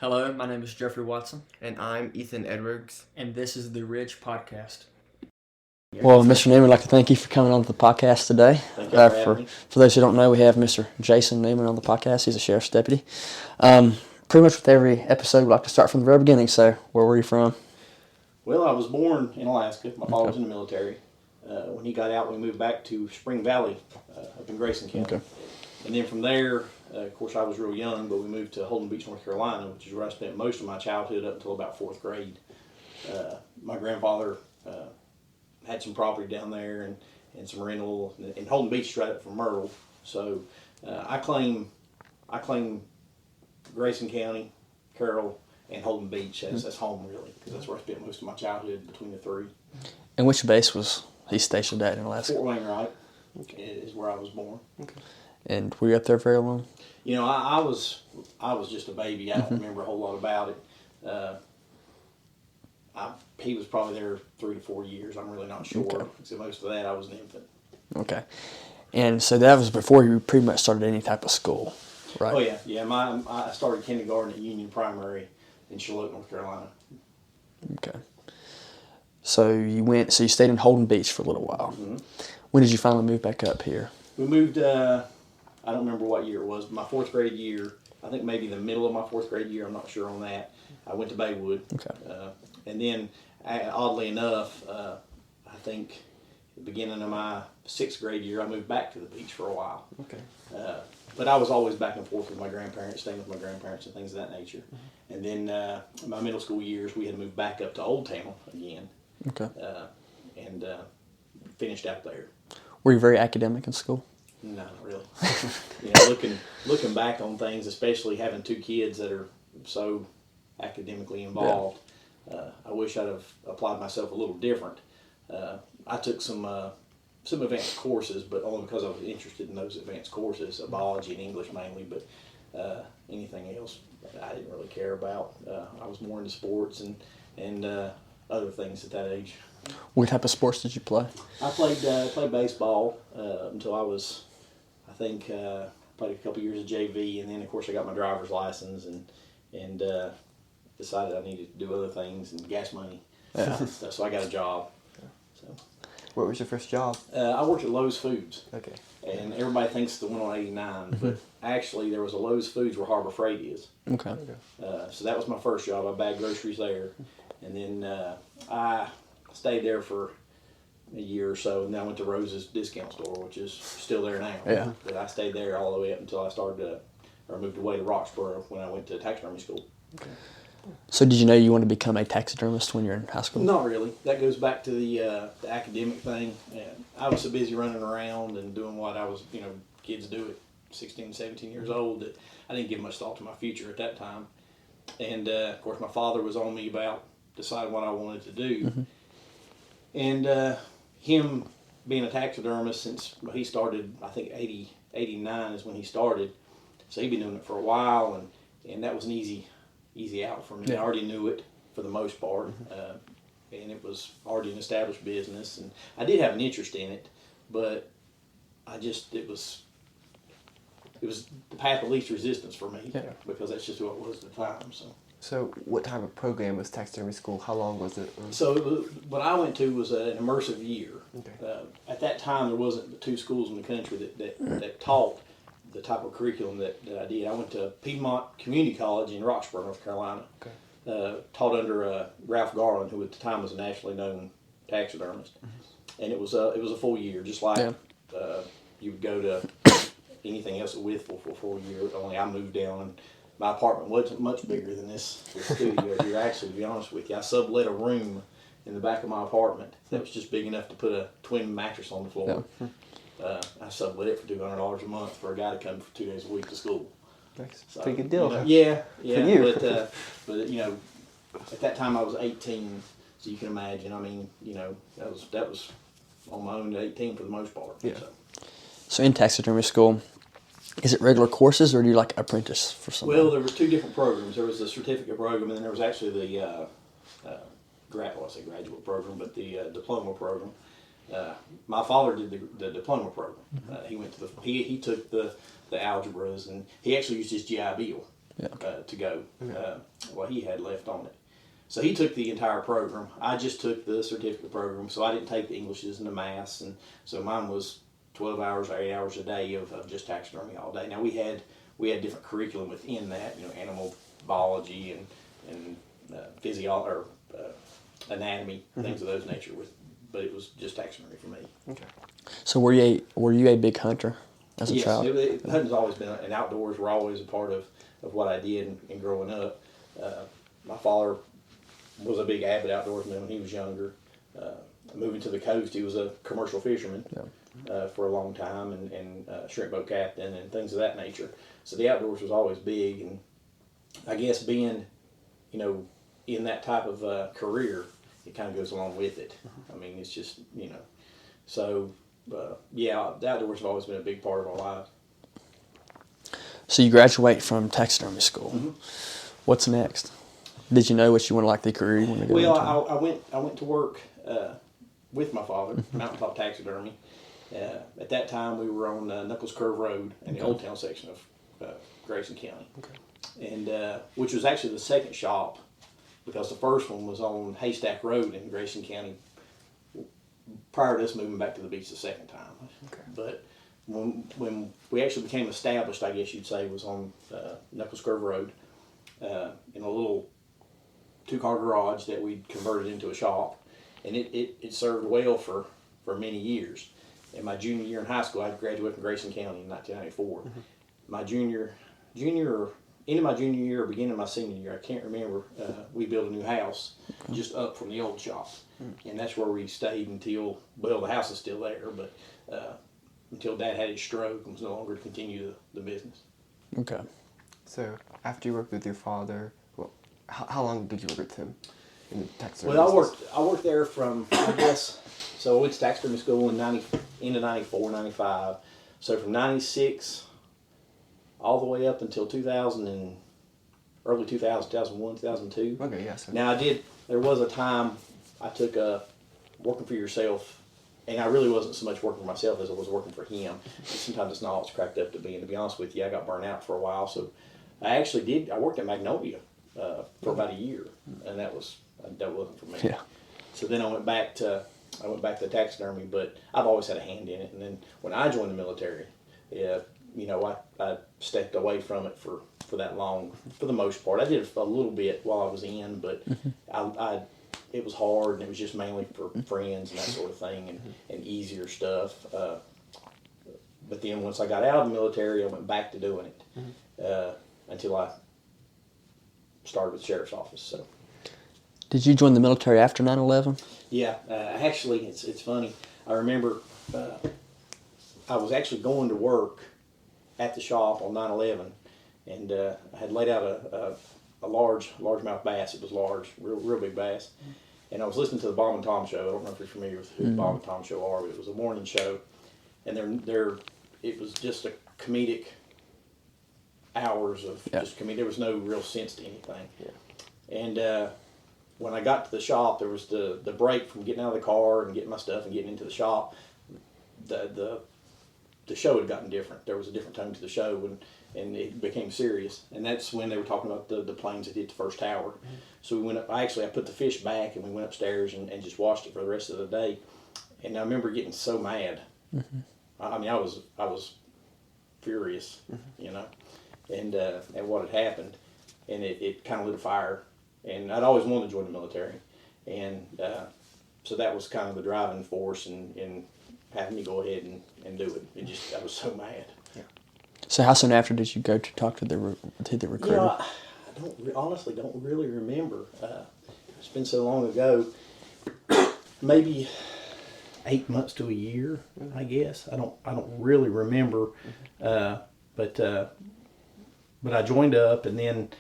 Hello, my name is Jeffrey Watson, And I'm Ethan Edwards. and this is the Ridge Podcast. Well, Mr. Newman, I'd like to thank you for coming on to the podcast today. Thank you for having me. For those who don't know, we have Mr. Jason Newman on the podcast. He's a sheriff's deputy. Pretty much with every episode, we like to start from the very beginning. So, where were you from? Well, I was born in Alaska. My father was in the military. When he got out, we moved back to Spring Valley up in Grayson County. Okay. And then from there, of course, I was real young, but we moved to Holden Beach, North Carolina, which is where I spent most of my childhood up until about 4th grade. My grandfather had some property down there and some rental, and Holden Beach is right up from Myrtle. So I claim Grayson County, Carroll, and Holden Beach as home, really, because that's where I spent most of my childhood between the three. And which base was he stationed at in Alaska? Fort Wainwright is where I was born. Okay. And were you up there very long? You know, I was just a baby. I don't remember a whole lot about it. He was probably there 3 to 4 years. I'm really not sure. Okay. So most of that, I was an infant. Okay. And so that was before you pretty much started any type of school, right? Oh yeah. I started kindergarten at Union Primary in Charlotte, North Carolina. Okay. So you stayed in Holden Beach for a little while. Mm-hmm. When did you finally move back up here? We moved. I don't remember what year it was. My 4th grade year. I think maybe the middle of my 4th grade year. I'm not sure on that. I went to Baywood. Okay. And then, oddly enough, I think at the beginning of my 6th grade year, I moved back to the beach for a while. Okay. But I was always back and forth with my grandparents, staying with my grandparents and things of that nature. Mm-hmm. And then my middle school years, we had moved back up to Old Town again. Okay. And finished out there. Were you very academic in school? No, not really. You know, looking back on things, especially having 2 kids that are so academically involved, I wish I'd have applied myself a little different. I took some advanced courses, but only because I was interested in those advanced courses, biology and English mainly. But anything else, I didn't really care about. I was more into sports and other things at that age. What type of sports did you play? I played baseball until I was, I think, played a couple years of JV, and then of course I got my driver's license and decided I needed to do other things and gas money. Yeah. So I got a job. So What was your first job? I worked at Lowe's Foods, Okay. and everybody thinks the one on 89, but actually there was a Lowe's Foods where Harbor Freight is. Okay. So that was my first job. I bagged groceries there, and then I stayed there for a year or so, and then I went to Rose's discount store, which is still there now. Yeah. But I stayed there all the way up until I moved away to Roxborough when I went to taxidermy school. So did you know you wanted to become a taxidermist when you were in high school? Not really. That goes back to the academic thing. And I was so busy running around and doing what I was, kids do at 16, 17 years old, that I didn't give much thought to my future at that time. And, of course, my father was on me about deciding what I wanted to do. Mm-hmm. And him being a taxidermist since he started, I think 89 is when he started. So he'd been doing it for a while, and that was an easy out for me. Yeah. I already knew it for the most part, and it was already an established business. And I did have an interest in it, but it was the path of least resistance for me, because that's just what it was at the time. So what type of program was taxidermy school? How long was it? So what I went to was an immersive year. Okay. At that time, there wasn't but 2 schools in the country that taught the type of curriculum that I did. I went to Piedmont Community College in Roxborough, North Carolina. Okay. Taught under Ralph Garland, who at the time was a nationally known taxidermist, and it was a full year, just like you would go to anything else at Withville for a full year. Only I moved down, and my apartment wasn't much bigger than this studio here. Actually, to be honest with you, I sublet a room in the back of my apartment that was just big enough to put a twin mattress on the floor. Yeah. I sublet it for $200 a month for a guy to come for 2 days a week to school. That's So, a pretty good deal. you know, Huh? yeah. For you. But at that time I was 18, so you can imagine. I mean, that was on my own at 18 for the most part. Yeah. So in taxidermy school, is it regular courses or do you like apprentice for something? Well, there was 2 different programs. There was the certificate program, and then there was actually the graduate program, but the diploma program. My father did the diploma program. He went to he took the algebras, and he actually used his GI Bill. to go. What he had left on it. So he took the entire program. I just took the certificate program, so I didn't take the Englishes and the maths, and so mine was 12 hours or 8 hours a day of just taxidermy all day. Now we had different curriculum within that, animal biology and anatomy, things of those nature. But it was just taxidermy for me. Okay. So were you a big hunter as a child? Yes, hunting's always been, and outdoors were always a part of what I did in growing up. My father was a big avid outdoorsman when he was younger. Moving to the coast, he was a commercial fisherman for a long time, and shrimp boat captain and things of that nature. So the outdoors was always big, and I guess being, in that type of career, it kind of goes along with it. I mean, it's just, so the outdoors have always been a big part of our lives. So you graduate from taxidermy school. Mm-hmm. What's next? Did you know what you want to like the career you want to go into? I went to work with my father, Mountaintop Taxidermy. At that time, we were on Knuckles Curve Road in the Old Town section of Grayson County, and which was actually the second shop, because the first one was on Haystack Road in Grayson County prior to us moving back to the beach the second time. Okay. But when we actually became established, I guess you'd say, was on Knuckles Curve Road in a little 2-car garage that we converted into a shop, and it served well for many years. In my junior year in high school, I graduated from Grayson County in 1994. My end of my junior year or beginning of my senior year, I can't remember, we built a new house just up from the old shop. And that's where we stayed until, the house is still there, but until Dad had his stroke and was no longer to continue the business. Okay. So after you worked with your father, how long did you work with him in the taxidermy? Well, I worked there from, I guess, so I went to taxidermy school in end of 94, 95. So from 96 all the way up until 2000 and early 2000, 2001, 2002. Okay, yes. Yeah, Now there was a time I took working for yourself, and I really wasn't so much working for myself as I was working for him. And sometimes it's not all it's cracked up to be, and to be honest with you, I got burnt out for a while. So I worked at Magnolia for about a year, and that wasn't for me. Yeah. So then I went back to taxidermy, but I've always had a hand in it. And then when I joined the military, I stepped away from it for that long, for the most part. I did a little bit while I was in, but it was hard, and it was just mainly for friends and that sort of thing, and easier stuff. But then once I got out of the military, I went back to doing it until I started with the sheriff's office. So. Did you join the military after 9/11? Yeah, actually, it's funny. I remember I was actually going to work at the shop on 9/11, and I had laid out a largemouth bass. It was large, real big bass. And I was listening to the Bob and Tom show. I don't know if you're familiar with who the Bob and Tom show are, but it was a morning show, and it was just a comedic hours of just comedic. There was no real sense to anything. Yeah. And when I got to the shop, there was the break from getting out of the car and getting my stuff and getting into the shop. The show had gotten different. There was a different tone to the show, and it became serious. And that's when they were talking about the planes that hit the first tower. So we went up. I put the fish back, and we went upstairs and just watched it for the rest of the day. And I remember getting so mad. I mean, I was furious, and what had happened, and it kind of lit a fire. And I'd always wanted to join the military, and so that was kind of the driving force in having me go ahead and do it. I was so mad. Yeah. So how soon after did you go to talk to the recruiter? I honestly don't really remember. It's been so long ago. Maybe 8 months to a year, I guess. I don't really remember, but I joined up, and then.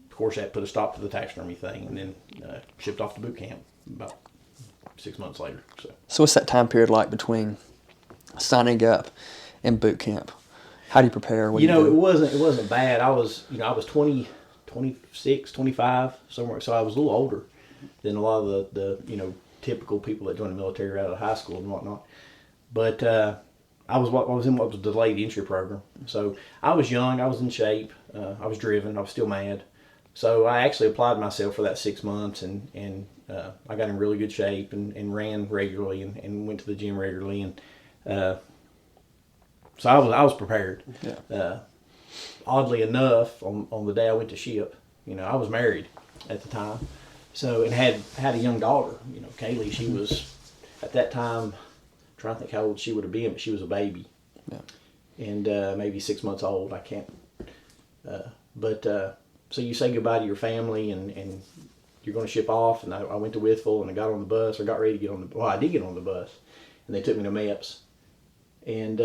Of course, that put a stop to the taxidermy thing, and then shipped off to boot camp about 6 months later. So what's that time period like between signing up and boot camp? How do you prepare? What do you do? It wasn't bad. I was 20, 26, 25, somewhere. So I was a little older than a lot of the typical people that join the military out of high school and whatnot. But I was in what was the delayed entry program. So I was young, I was in shape, I was driven, I was still mad. So I actually applied myself for that 6 months, and I got in really good shape and ran regularly and went to the gym regularly, and so I was prepared. Yeah. Oddly enough, on the day I went to ship, I was married at the time, so and had a young daughter. Kaylee, she was at that time. Trying to think how old she would have been, but she was a baby, and maybe 6 months old. I can't. So you say goodbye to your family, and you're going to ship off. And I went to Withville, and I got on the bus, or got ready to get on the. Well, I did get on the bus, and they took me to MEPS, and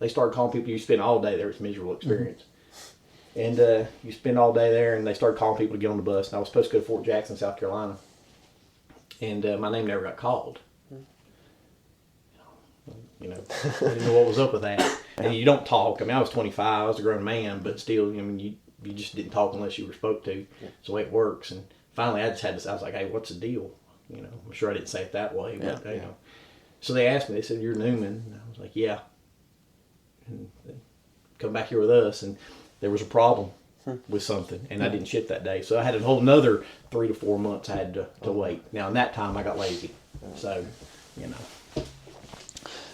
they started calling people. You spend all day there. It's a miserable experience, and you spend all day there, and they started calling people to get on the bus. And I was supposed to go to Fort Jackson, South Carolina, and my name never got called. I didn't know what was up with that. And you don't talk. I mean, I was 25. I was a grown man, but still, you just didn't talk unless you were spoke to. It's the way it works. And finally, I was like, hey, what's the deal? I'm sure I didn't say it that way, but So they asked me. They said, "You're Newman." And I was like, "Yeah." And they come back here with us, and there was a problem with something, and I didn't ship that day. So I had a whole another 3 to 4 months I had to wait. Now, in that time, I got lazy. So,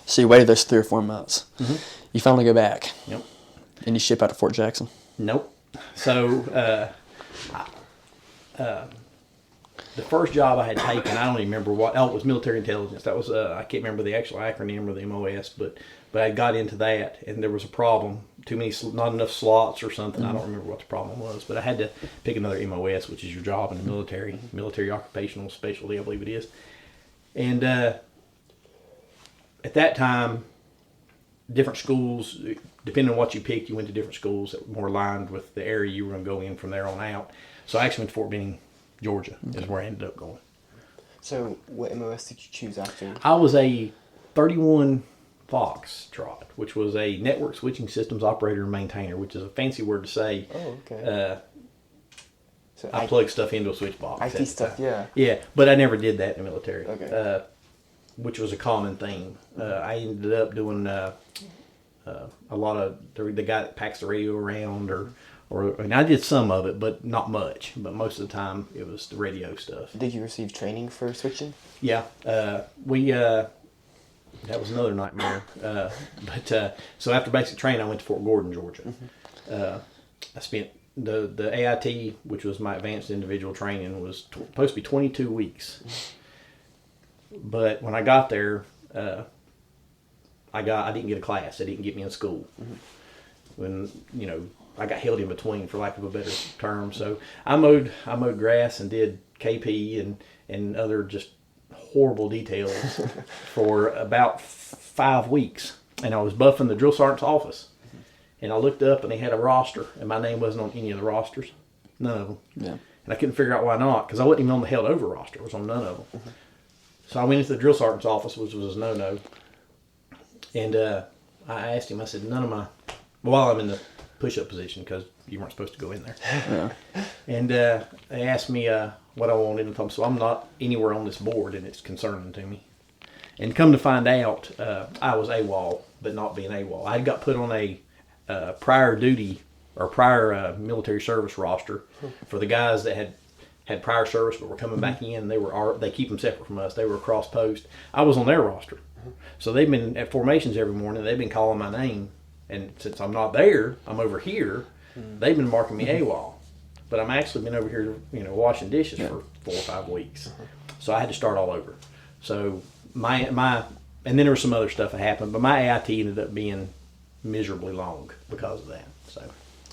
So you waited those 3 or 4 months. Mm-hmm. You finally go back. Yep. And you ship out to Fort Jackson. Nope. So the first job I had taken, I don't even remember what. Oh, it was military intelligence. That was I can't remember the actual acronym or the MOS, but I got into that, and there was a problem. Not enough slots or something. Mm-hmm. I don't remember what the problem was, but I had to pick another MOS, which is your job in the military, military occupational specialty, I believe it is, and. At that time, different schools, depending on what you picked, you went to different schools that were more aligned with the area you were going to go in from there on out. So I actually went to Fort Benning, Georgia, is where I ended up going. So what MOS did you choose after? I was a 31 Foxtrot, which was a network switching systems operator and maintainer, which is a fancy word to say. Oh, okay. So I plug stuff into a switch box. IT stuff, yeah. Yeah, but I never did that in the military. Okay. Which was a common theme. I ended up doing a lot of the guy that packs the radio around, and I did some of it, but not much. But most of the time, it was the radio stuff. Did you receive training for switching? Yeah, we. That was another nightmare. So after basic training, I went to Fort Gordon, Georgia. Mm-hmm. I spent the AIT, which was my advanced individual training, was supposed to be 22 weeks. But when I got there, I didn't get a class. They didn't get me in school. Mm-hmm. When I got held in between, for lack of a better term. So I mowed grass and did KP and other just horrible details for about 5 weeks. And I was buffing the drill sergeant's office, and I looked up and they had a roster, and my name wasn't on any of the rosters, none of them. Yeah. And I couldn't figure out why not, because I wasn't even on the held over roster. I was on none of them. Mm-hmm. So I went into the drill sergeant's office, which was a no-no, and I asked him, I said, while I'm in the push-up position, because you weren't supposed to go in there. Yeah. And they asked me what I wanted, and I told them, so I'm not anywhere on this board, and it's concerning to me. And come to find out, I was AWOL, but not being AWOL. I got put on a prior duty or prior military service roster for the guys that had prior service but were coming back in. They keep them separate from us. They were across post. I was on their roster. So they've been at formations every morning. They've been calling my name. And since I'm not there, I'm over here. They've been marking me AWOL. But I'm actually been over here, washing dishes for 4 or 5 weeks. So I had to start all over. So my and then there was some other stuff that happened, but my AIT ended up being miserably long because of that.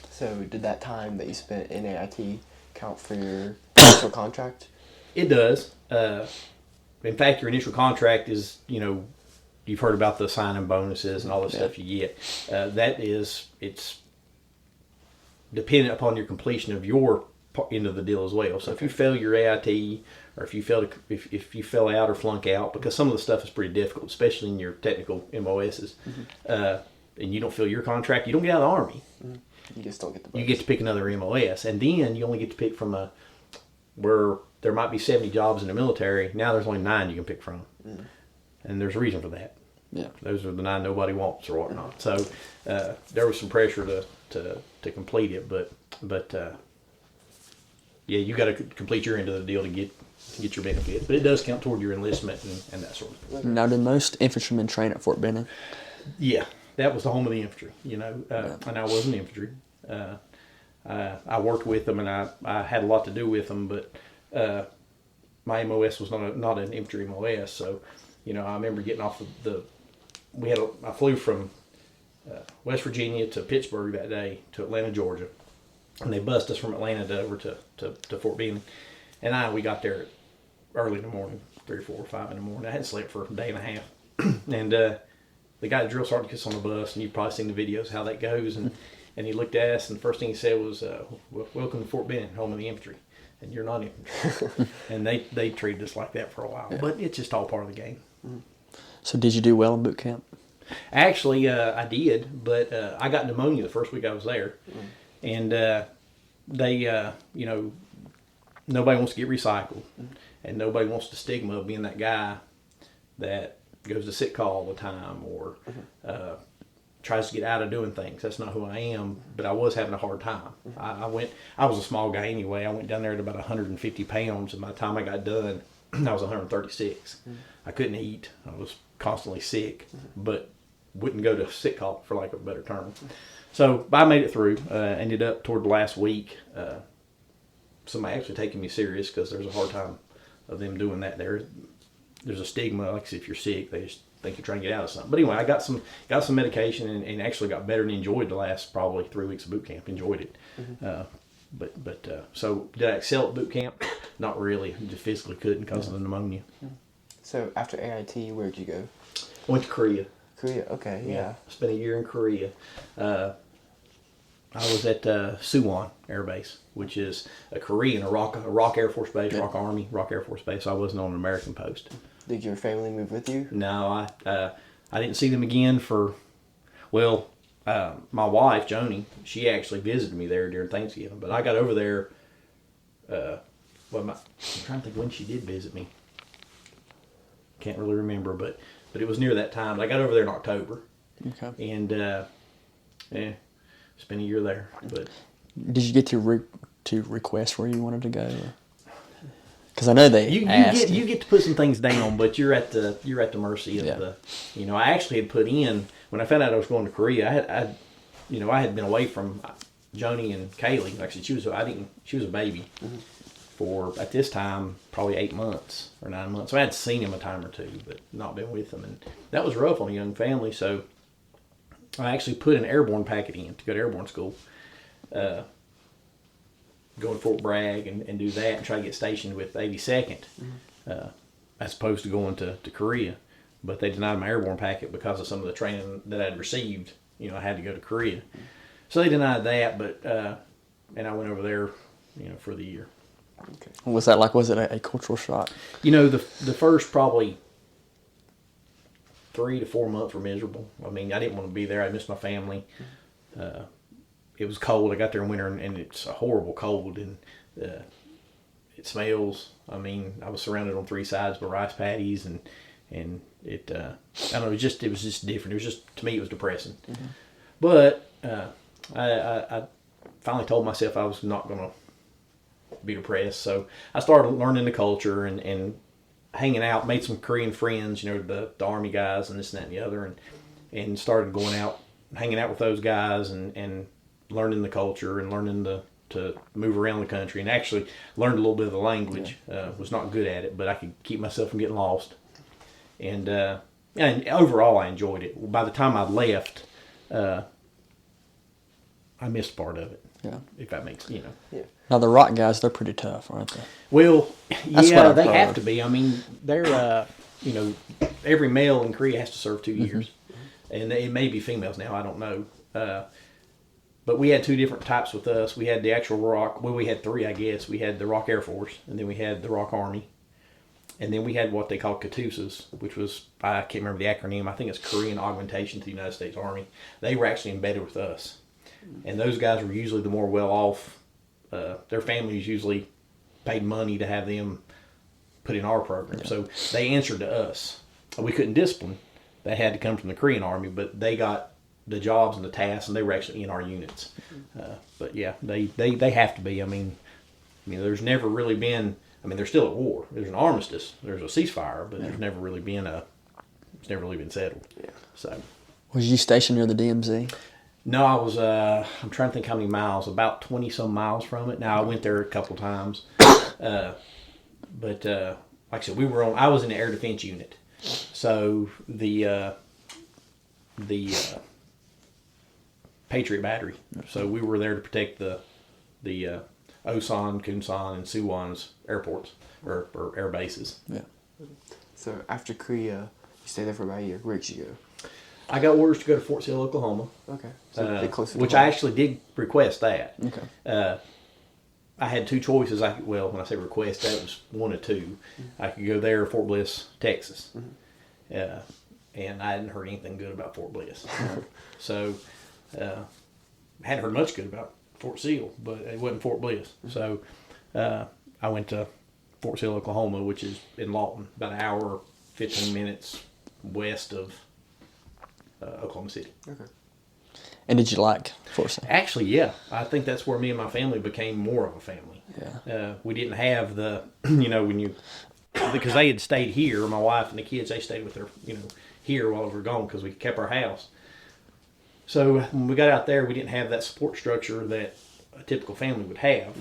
So did that time that you spent in AIT count for your initial contract? It does. In fact, your initial contract is, you've heard about the sign-in bonuses and all the stuff you get. It's dependent upon your completion of your end of the deal as well. So if you fail your AIT, or if you fell out or flunk out, because some of the stuff is pretty difficult, especially in your technical MOSs, and you don't fill your contract, you don't get out of the Army. Mm-hmm. You just don't get the bonus. You get to pick another MOS, and then you only get to pick from where there might be 70 jobs in the military. Now there's only 9 you can pick from, and there's a reason for that. Yeah. Those are the 9 nobody wants or whatnot. So there was some pressure to complete it, but yeah, you got to complete your end of the deal to get your benefit. But it does count toward your enlistment and that sort of thing. Now, did most infantrymen train at Fort Benning? Yeah, that was the home of the infantry, and I was in infantry. I worked with them, and I had a lot to do with them, but my MOS was not an infantry MOS, so I remember getting off I flew from West Virginia to Pittsburgh that day to Atlanta, Georgia, and they bussed us from Atlanta over to Fort Benning, and we got there early in the morning, 3 or 4 or 5 in the morning. I hadn't slept for a day and a half, and the guy, the drill sergeant, gets on the bus, and you've probably seen the videos how that goes, and he looked at us, and the first thing he said was, "Welcome to Fort Benning, home of the infantry, and you're not infantry." And they treated us like that for a while, but it's just all part of the game. So did you do well in boot camp? Actually, I did, but I got pneumonia the first week I was there, and they, nobody wants to get recycled, and nobody wants the stigma of being that guy that goes to sick call all the time or tries to get out of doing things. That's not who I am, but I was having a hard time. I was a small guy anyway. I went down there at about 150 pounds, and by the time I got done, I was 136. I couldn't eat. I was constantly sick, but wouldn't go to sick call, for lack of a better term. So I made it through. Ended up toward the last week, somebody actually taking me serious because there's a hard time of them doing that there. There's a stigma, like if you're sick, they just think you're trying to get out of something. But anyway, I got some medication and actually got better and enjoyed the last probably 3 weeks of boot camp. Enjoyed it. So did I excel at boot camp? Not really. I just physically couldn't because of the pneumonia. So after AIT, where'd you go? Went to Korea. Korea, okay, yeah. Spent a year in Korea. I was at Suwon Air Base, which is a Korean, a ROK Air Force Base, ROK Army, ROK Air Force Base. I wasn't on an American post. Did your family move with you? No, I didn't see them again for, my wife, Joni, she actually visited me there during Thanksgiving. But I got over there, I'm trying to think when she did visit me. Can't really remember, but it was near that time. I got over there in October. Okay. And, spent a year there. But did you get to request where you wanted to go? Because I know they you get to put some things down, but you're at the mercy of the. I actually had put in when I found out I was going to Korea. I had been away from Joni and Kaylee. Like I said, she was a baby for at this time probably 8 months or 9 months. So I had seen him a time or two, but not been with him, and that was rough on a young family. So I actually put an airborne packet in to go to airborne school. Go to Fort Bragg and do that and try to get stationed with 82nd as opposed to going to Korea. But they denied my airborne packet because of some of the training that I'd received. I had to go to Korea. So they denied that, but and I went over there, for the year. Okay. Was that was it a cultural shock? The first probably 3 to 4 months were miserable. I mean, I didn't want to be there. I missed my family. It was cold. I got there in winter, and it's a horrible cold, and it smells. I mean, I was surrounded on 3 sides by rice paddies, and it. I don't know. It was just different. It was just, to me, it was depressing. But I finally told myself I was not going to be depressed. So I started learning the culture and hanging out. Made some Korean friends. The Army guys and this and that and the other, and started going out, hanging out with those guys, and learning the culture and learning to move around the country, and actually learned a little bit of the language. Was not good at it, but I could keep myself from getting lost. And overall, I enjoyed it. By the time I left, I missed part of it. Yeah. If that makes Yeah. Now the ROK guys, they're pretty tough, aren't they? Well, That's what I've they heard. have to be. I mean, they're every male in Korea has to serve 2 years, and it may be females now. I don't know. But we had 2 different types with us. We had the actual ROK. Well, we had 3, I guess. We had the ROK Air Force, and then we had the ROK Army, and then we had what they call KATUSAs, which was, I can't remember the acronym. I think it's Korean Augmentation to the United States Army. They were actually embedded with us, and those guys were usually the more well-off. Their families usually paid money to have them put in our program, so they answered to us. We couldn't discipline, that had to come from the Korean Army, but they got the jobs and the tasks, and they were actually in our units. But yeah, they have to be. I mean, there's never really been. I mean, they're still at war. There's an armistice. There's a ceasefire, but there's never really been It's never really been settled. Yeah. So. Was you stationed near the DMZ? No, I was. I'm trying to think how many miles. About 20 some miles from it. Now I went there a couple times, but like I said, I was in the air defense unit, so the Patriot Battery. So we were there to protect the Osan, Kunsan, and Suwon's airports or air bases. Yeah. So after Korea, you stayed there for about a year. Where did you go? I got orders to go to Fort Sill, Oklahoma. Okay. So a bit closer to which home. I actually did request that. Okay. I had two choices. When I say request, that was one of two. I could go there or Fort Bliss, Texas. And I hadn't heard anything good about Fort Bliss. So I hadn't heard much good about Fort Sill, but it wasn't Fort Bliss. So I went to Fort Sill, Oklahoma, which is in Lawton, about an hour, 15 minutes west of Oklahoma City. Okay. And did you like Fort Sill? Actually, yeah. I think that's where me and my family became more of a family. Yeah. We didn't have the, because they had stayed here, my wife and the kids, they stayed with their, here while we were gone because we kept our house. So when we got out there, we didn't have that support structure that a typical family would have,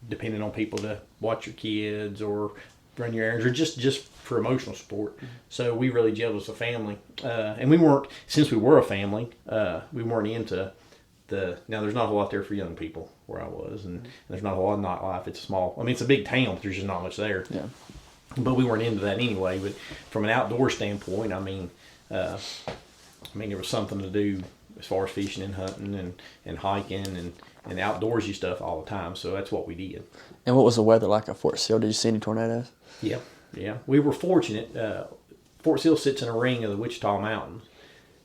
depending on people to watch your kids or run your errands or just for emotional support. So we really gelled as a family. And since we were a family, we weren't into now there's not a whole lot there for young people where I was, and there's not a whole lot of nightlife. It's it's a big town, but there's just not much there. Yeah. But we weren't into that anyway. But from an outdoor standpoint, there was something to do as far as fishing and hunting and hiking and outdoorsy stuff all the time. So that's what we did. And what was the weather like at Fort Sill? Did you see any tornadoes? Yeah. We were fortunate. Fort Sill sits in a ring of the Wichita Mountains.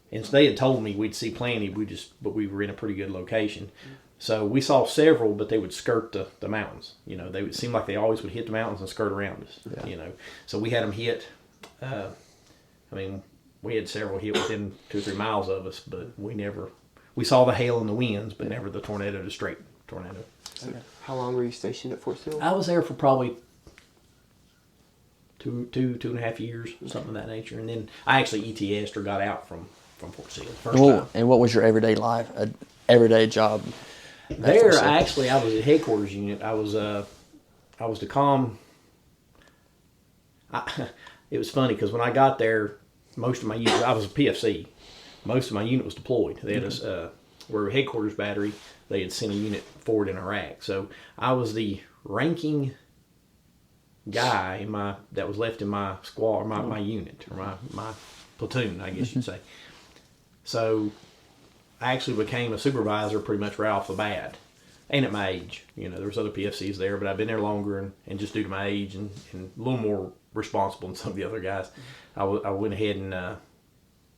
And so they had told me we'd see plenty, but we were in a pretty good location. So we saw several, but they would skirt the mountains. They would seem like they always would hit the mountains and skirt around us. Yeah. So we had them hit. We had several hit within 2 or 3 miles of us, but we saw the hail and the winds, but never the tornado, the straight tornado. So how long were you stationed at Fort Sill? I was there for probably two and a half years, something of that nature. And then I actually ETS'd or got out from Fort Sill the first time. And what was your everyday life, everyday job? There, I was at headquarters unit. I was the comm. It was funny because when I got there, most of my unit, I was a PFC. Most of my unit was deployed. They had we're a headquarters battery. They had sent a unit forward in Iraq. So I was the ranking guy that was left in my squad, or my unit, or my platoon, I guess you'd say. So I actually became a supervisor pretty much right off the bat. And at my age, there was other PFCs there, but I've been there longer and just due to my age and a little more responsible than some of the other guys, I went ahead and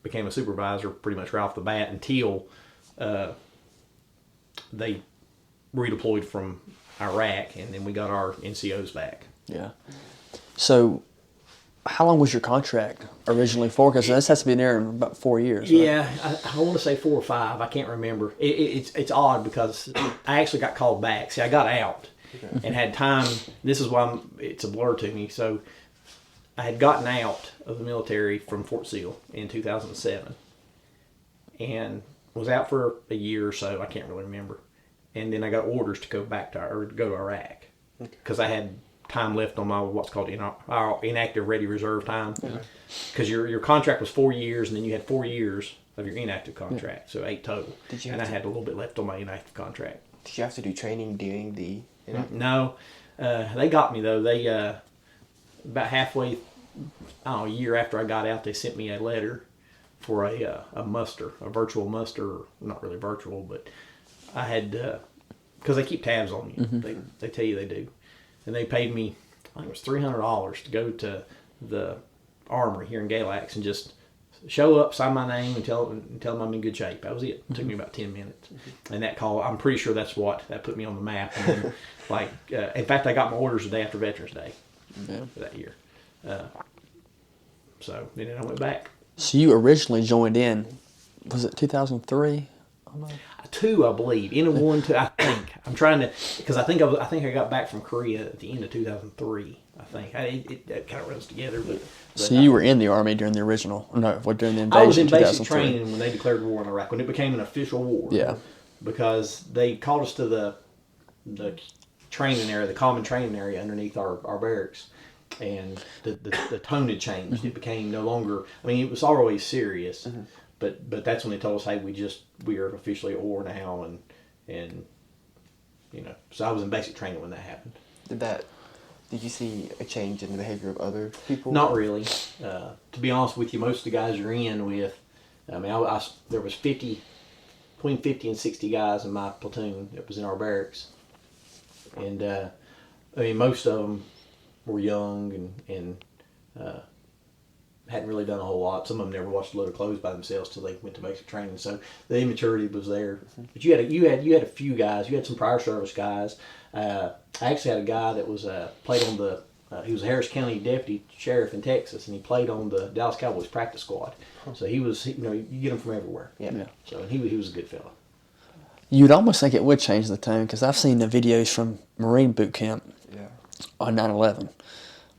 became a supervisor pretty much right off the bat until they redeployed from Iraq, and then we got our NCOs back. Yeah. So how long was your contract originally for? Because this has to be there in about 4 years. Right? Yeah, I want to say 4 or 5. I can't remember. It's odd because I actually got called back. See, I got out and had time. This is why it's a blur to me. So I had gotten out of the military from Fort Sill in 2007 and was out for a year or so. I can't really remember. And then I got orders to go to Iraq because I had time left on my what's called our inactive ready reserve time, because your contract was 4 years, and then you had 4 years of your inactive contract, so 8 total. I had a little bit left on my inactive contract. Did you have to do training during the inactive? No, they got me though. They about halfway, a year after I got out, they sent me a letter for a muster, a virtual muster, not really virtual, but I had because they keep tabs on you. They tell you they do. And they paid me, I think it was $300 to go to the armory here in Galax and just show up, sign my name, and tell them I'm in good shape. That was it. It took me about 10 minutes. And that call, I'm pretty sure that put me on the map. And then, in fact, I got my orders the day after Veterans Day for that year. So then I went back. So you originally joined in, was it 2003? 2, I believe. In a 1, 2, I think. I'm trying to, because I think I got back from Korea at the end of 2003. I think it kind of runs together. But So you were in the Army during the original, during the invasion. I was in in basic 2003. training when they declared war in Iraq, when it became an official war. Yeah. Because they called us to the training area, the common training area underneath our barracks, and the tone had changed. It became no longer. I mean, it was always serious, but that's when they told us, hey, we are officially at war now, and So I was in basic training when that happened. Did you see a change in the behavior of other people? Not really. To be honest with you, most of the guys you're in with, I mean, there was between 50 and 60 guys in my platoon that was in our barracks. And, I mean, most of them were young and hadn't really done a whole lot. Some of them never washed a load of clothes by themselves till they went to basic training. So the immaturity was there. But you had a few guys. You had some prior service guys. I actually had a guy that was played on the. He was a Harris County deputy sheriff in Texas, and he played on the Dallas Cowboys practice squad. So he was, you get him from everywhere. Yeah. So he was a good fella. You'd almost think it would change the tone, because I've seen the videos from Marine boot camp on 9/11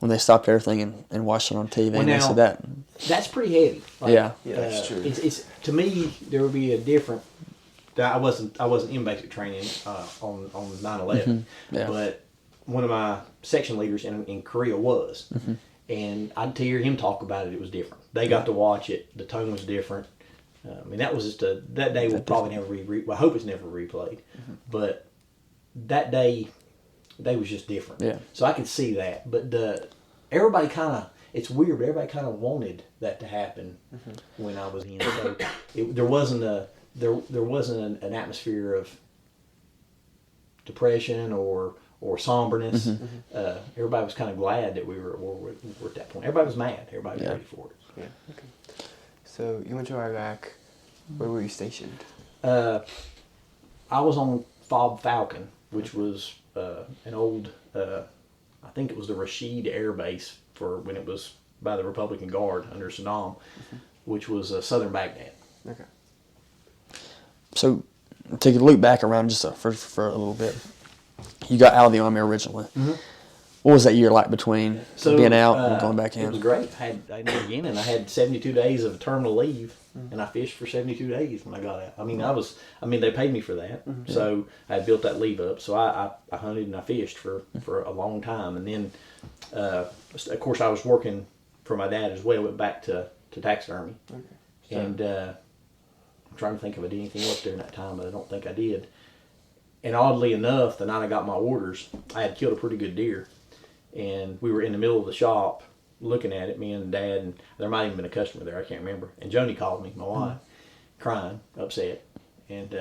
when they stopped everything and watched it on TV. Well, and they now, said that. That's pretty heavy. Like, Yeah. Yeah, that's true. It's to me there would be a different. I wasn't in basic training on 9/11, Yeah. but one of my section leaders in Korea was, and to hear him talk about it, it was different. They got to watch it. The tone was different. I mean, that was just that day will probably never I hope it's never replayed, but that day was just different. Yeah. So I could see that, but everybody kind of. It's weird, but everybody kind of wanted that to happen when I was in. So there wasn't an atmosphere of depression or somberness. Everybody was kind of glad that we were at that point. Everybody was mad. Everybody was ready for it. Yeah. Okay. So you went to Iraq. Where were you stationed? I was on Fob Falcon, which was an old. I think it was the Rashid Air Base for when it was by the Republican Guard under Saddam, which was southern Baghdad. Okay. So to loop back around just for a little bit, you got out of the Army originally. What was that year like between being out and going back in? It was great. I had the beginning. I had 72 days of terminal leave, and I fished for 72 days when I got out. I mean, they paid me for that, so I had built that leave up. So I hunted and I fished for a long time, and then of course I was working for my dad as well. Went back to taxidermy, and I'm trying to think if I did anything else during that time, but I don't think I did. And oddly enough, the night I got my orders, I had killed a pretty good deer. And we were in the middle of the shop looking at it, me and Dad, and there might even been a customer there, I can't remember. And Joni called me, my wife, crying, upset. And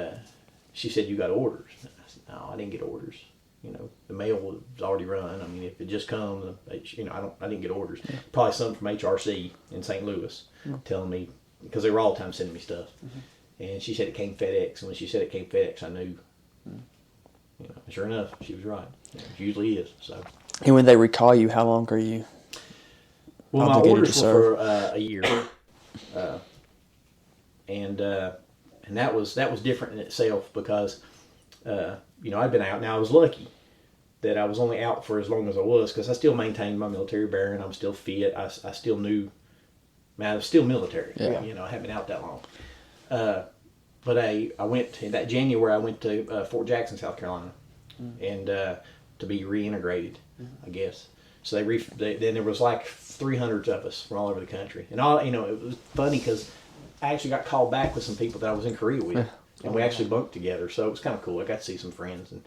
she said, "You got orders?" And I said, "No, I didn't get orders. The mail was already run. I mean, if it just comes, I didn't get orders. Probably something from HRC in St. Louis telling me, because they were all the time sending me stuff. And she said it came FedEx, and when she said it came FedEx, I knew. Sure enough, she was right. It usually is, so. And when they recall you, how long are you Well, my obligated orders to were serve? for a year, and that was different in itself because I'd been out. Now I was lucky that I was only out for as long as I was because I still maintained my military bearing. I'm still fit. I still knew. I was still military. Yeah. I hadn't been out that long. But I went in that January. I went to Fort Jackson, South Carolina, and to be reintegrated, I guess. So then there was like 300 of us from all over the country, and it was funny because I actually got called back with some people that I was in Korea with, and we actually bunked together. So it was kind of cool. I got to see some friends, and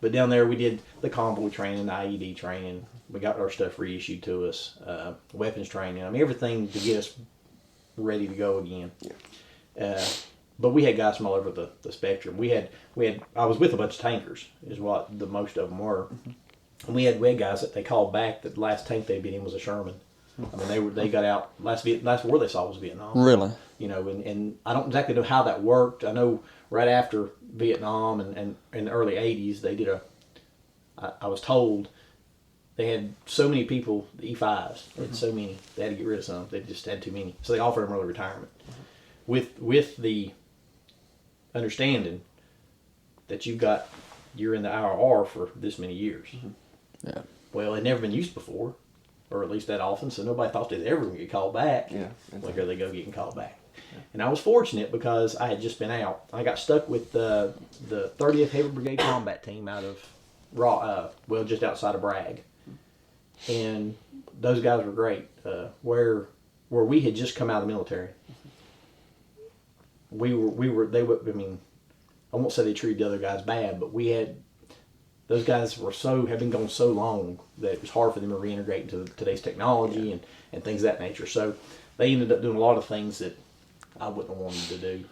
but down there we did the convoy training, the IED training. We got our stuff reissued to us, weapons training. I mean everything to get us ready to go again. But we had guys from all over the spectrum. We had. I was with a bunch of tankers, is what the most of them were. And we had guys that they called back that the last tank they'd been in was a Sherman. I mean, they got out last war they saw was Vietnam. Really? And I don't exactly know how that worked. I know right after Vietnam and in the early '80s they did I was told they had so many people, the E5s, they had so many, they had to get rid of some. They just had too many. So they offered them early retirement. With the understanding that you're in the IRR for this many years. Yeah. Well, it had never been used before, or at least that often, so nobody thought they'd ever get called back. Yeah. Well, here they go getting called back. And I was fortunate because I had just been out. I got stuck with the 30th Heavy Brigade Combat Team out of just outside of Bragg. And those guys were great. Where we had just come out of the military, I won't say they treated the other guys bad, but those guys had been gone so long that it was hard for them to reintegrate into today's technology and things of that nature. So they ended up doing a lot of things that I wouldn't have wanted to do.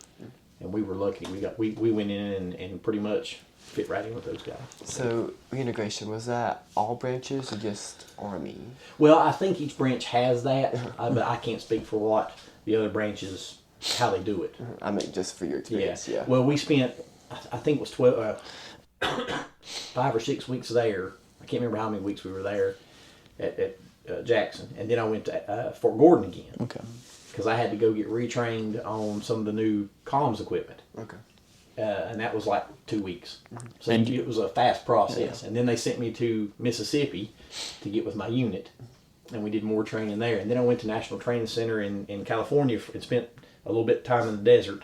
And we were lucky. We went in and pretty much fit right in with those guys. So reintegration, was that all branches or just Army? Well, I think each branch has that, but I can't speak for what the other branches, how they do it. I mean, just for your experience, yeah. Well, we spent, I think it was 5 or 6 weeks there. I can't remember how many weeks we were there at Jackson. And then I went to Fort Gordon again. Okay. Because I had to go get retrained on some of the new comms equipment. Okay. And that was like 2 weeks. So it was a fast process. Yeah. And then they sent me to Mississippi to get with my unit. And we did more training there. And then I went to National Training Center in California and spent a little bit of time in the desert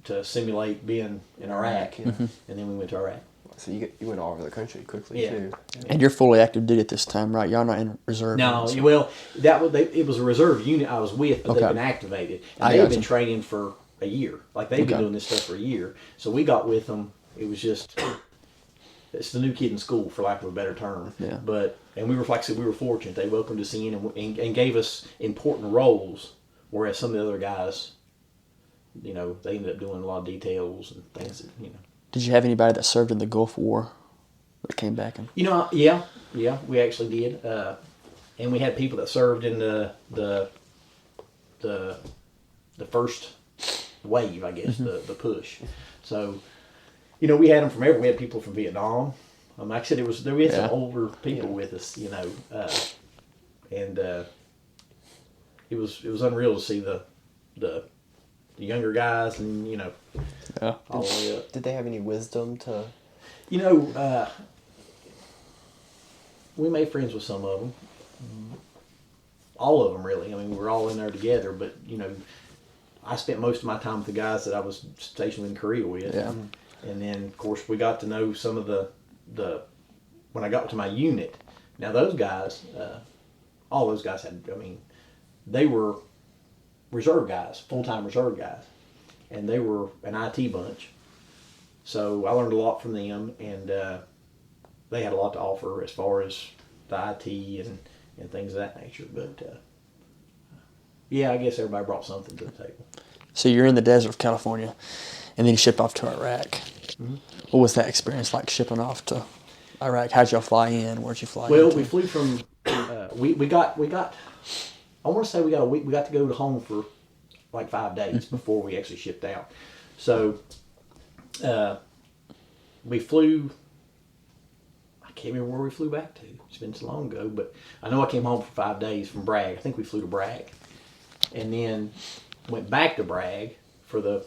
to simulate being in Iraq. Yeah. And then we went to Iraq. So you went all over the country quickly, too. And you're fully active duty at this time, right? Y'all not in reserve? No, well, it was a reserve unit I was with, but they've been activated. And they've been training for a year. Like, they've been doing this stuff for a year. So we got with them. It was just, it's the new kid in school, for lack of a better term. Yeah. And we were, like I said, we were fortunate. They welcomed us in and gave us important roles, whereas some of the other guys, they ended up doing a lot of details and things that. Did you have anybody that served in the Gulf War that came back? Yeah, we actually did. And we had people that served in the first wave, I guess, the push. So, we had them from everywhere. We had people from Vietnam. Like I said, we had some older people with us, and it was unreal to see the younger guys and all the way up. Did they have any wisdom to? We made friends with some of them. All of them, really. I mean, we were all in there together, but I spent most of my time with the guys that I was stationed in Korea with. Yeah. And then, of course, we got to know some of the when I got to my unit. Now, those guys, all those guys they were reserve guys, full-time reserve guys. And they were an IT bunch. So I learned a lot from them, and they had a lot to offer as far as the IT and things of that nature. But, I guess everybody brought something to the table. So you're in the desert of California, and then you ship off to Iraq. Mm-hmm. What was that experience like, shipping off to Iraq? How'd y'all fly in? Where'd you fly Well, into? we flew from, we got, I want to say we got a week. We got to go to home for like 5 days before we actually shipped out. So we flew, I can't remember where we flew back to. It's been so long ago, but I know I came home for 5 days from Bragg. I think we flew to Bragg. And then went back to Bragg for the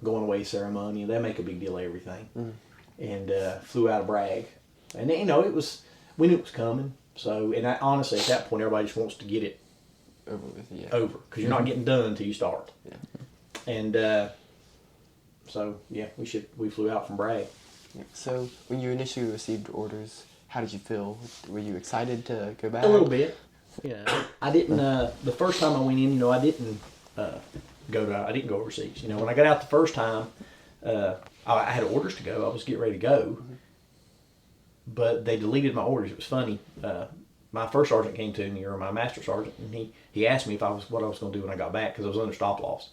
going away ceremony. They make a big deal of everything. And flew out of Bragg. And we knew it was coming. So, and honestly, at that point, everybody just wants to get it Over with, yeah. over, because you're not getting done until you start. Yeah. And we flew out from Bragg. Yeah. So when you initially received orders, how did you feel? Were you excited to go back? A little bit. Yeah. I didn't. The first time I went in, I didn't I didn't go overseas. When I got out the first time, I had orders to go. I was getting ready to go, but they deleted my orders. It was funny. My first sergeant came to me, or my master sergeant, and he asked me what I was going to do when I got back, because I was under stop loss.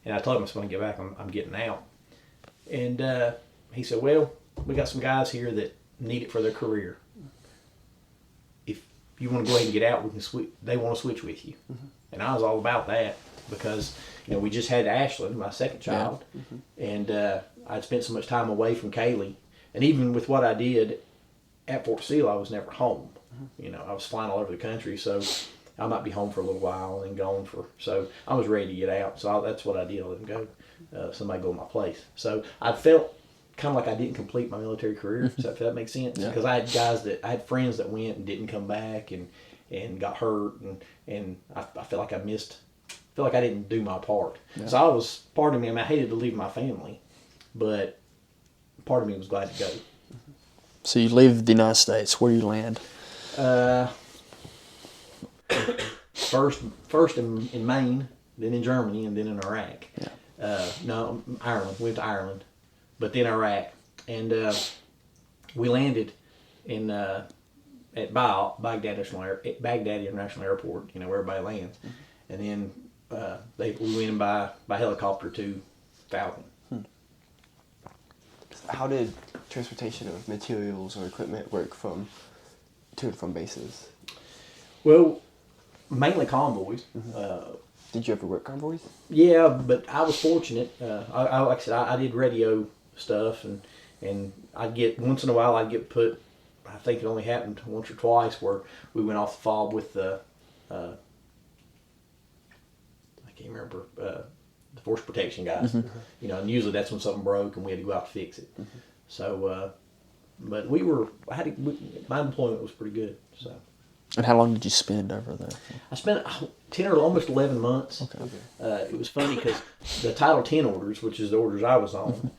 And I told him, when I get back, I'm getting out. And he said, well, we got some guys here that need it for their career. If you want to go ahead and get out, we can switch. They want to switch with you. And I was all about that, because we just had Ashlyn, my second child, and I'd spent so much time away from Kaylee. And even with what I did at Fort Sill, I was never home. I was flying all over the country, so I might be home for a little while and gone so I was ready to get out. So that's what I did. I let them go. Somebody go in my place. So I felt kind of like I didn't complete my military career. So if that makes sense, because I had friends that went and didn't come back and got hurt, and I felt like I feel like I didn't do my part. Yeah. So part of me, I hated to leave my family, but part of me was glad to go. So you leave the United States. Where do you land? First in Maine, then in Germany, and then in Iraq. Yeah. No, Ireland. We went to Ireland, but then Iraq, and we landed in at Baghdad International Airport. Where everybody lands, and then we went by helicopter to Falcon. How did transportation of materials or equipment work to and from bases? Well, mainly convoys. Did you ever work convoys? Yeah, but I was fortunate. Like I said, I did radio stuff, and I'd get once in a while I'd get put. I think it only happened once or twice where we went off the fob with the. I can't remember the force protection guys. And usually that's when something broke and we had to go out to fix it. So, but my employment was pretty good. So. And how long did you spend over there? I spent 10 or almost 11 months. Okay. It was funny because the Title 10 orders, which is the orders I was on,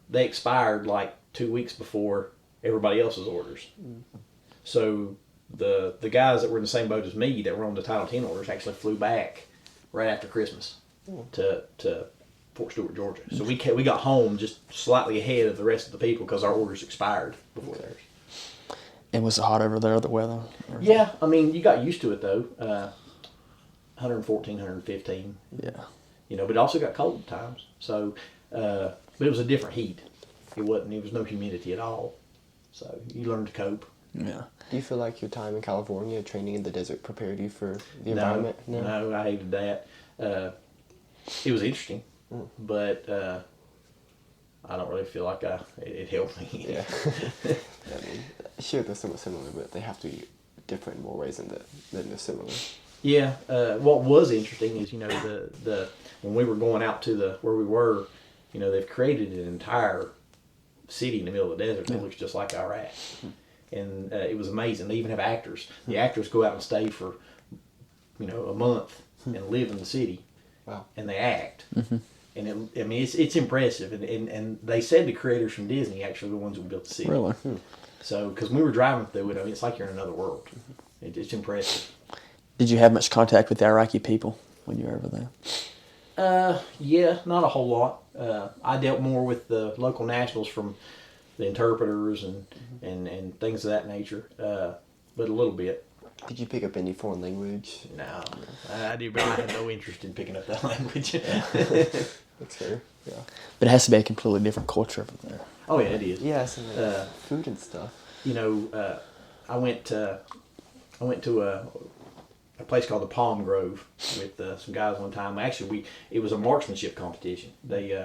they expired like 2 weeks before everybody else's orders. So the guys that were in the same boat as me that were on the Title 10 orders actually flew back right after Christmas to Fort Stewart, Georgia. So we got home just slightly ahead of the rest of the people because our orders expired before theirs. And was it hot over there, the weather? Yeah, I mean, you got used to it though. 114, 115. Yeah. But it also got cold at times. So, but it was a different heat. There was no humidity at all. So you learned to cope. Yeah. Do you feel like your time in California training in the desert prepared you for the environment? No, I hated that. It was interesting, but I don't really feel like it helped me. Yeah. Sure, they're somewhat similar, but they have to be different in more ways than they're similar. Yeah. What was interesting is, the when we were going out to where we were, they've created an entire city in the middle of the desert that looks just like Iraq. And it was amazing. They even have actors. The actors go out and stay for, a month and live in the city. Wow. And they act. And it's impressive. And they said the creators from Disney actually were the ones who built the city. Really? So, because we were driving through it, it's like you're in another world. It's impressive. Did you have much contact with the Iraqi people when you were over there? Yeah, not a whole lot. I dealt more with the local nationals from the interpreters and things of that nature, but a little bit. Did you pick up any foreign language? No, I did, but I had no interest in picking up that language. That's fair. Yeah. But it has to be a completely different culture over there. Oh yeah, it is. Yeah, some food and stuff. I went to a place called the Palm Grove with some guys one time. Actually, it was a marksmanship competition. They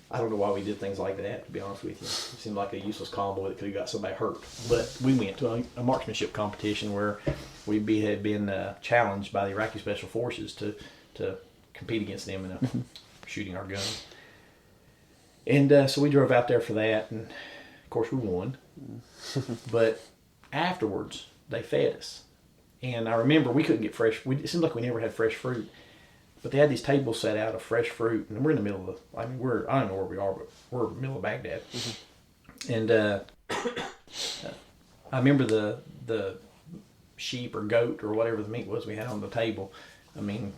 I don't know why we did things like that, to be honest with you. It seemed like a useless combo that could have got somebody hurt. But we went to a marksmanship competition where we had been challenged by the Iraqi Special Forces to compete against them in shooting our guns. And so we drove out there for that, and of course we won. But afterwards, they fed us. And I remember we couldn't get fresh. It seemed like we never had fresh fruit. But they had these tables set out of fresh fruit, and we're in the middle of I don't know where we are, but we're in the middle of Baghdad. And I remember the sheep or goat or whatever the meat was we had on the table. I mean,